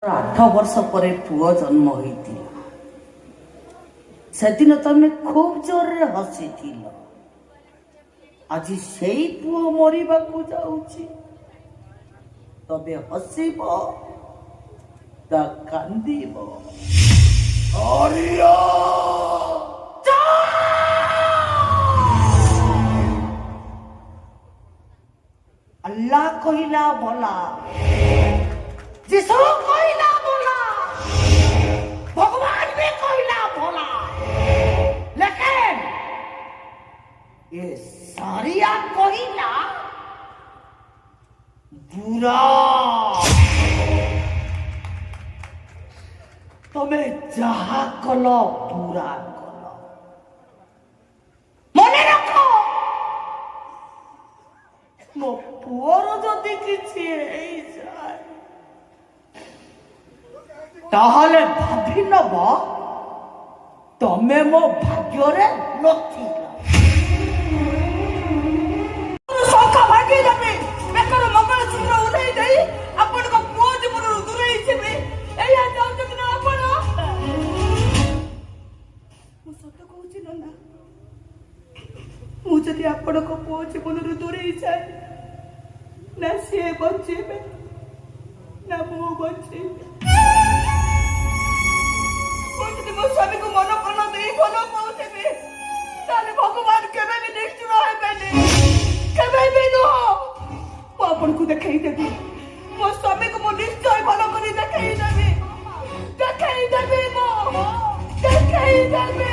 आठ वर्ष पर पुओ जन्म होइतिला सेदिन तमे खूब जोर रे हसीथिल आज सेई पुओ मरिबाकू जाउची तबे हसीबो ता कांदीबो अरिया अल्लाह कहिला भला जिसु कहिला भला भगवान भी कहिला भला लेकिन ये सारिया कहिला बुरा तुम्हें जहा कलो बुरा कलो मने रखो मो पुअर जदि किछि हेई जाय ताहले भाभी नब तमे मो भाग्य नथिल संख्या भागी जाबे बेकर मंगल सूत्र उठाई देई अपन को पुओ जीवन दूरे छबे एया जाउ त ना अपन मो सत कहूची नंदा मु जदि अपन को पुओ जीवन दूरे जाए ना से बचेबे ना मो बचेबे मो स्वामी को मन प्राण दे भलो पाउथेबे ताले भगवान केबे भी निष्ठुर हेबेनी केबे भी नो मो अपन को देखाई देबी मो स्वामी को मो निश्चय भलो करी देखाई देबी मो देखाई देबी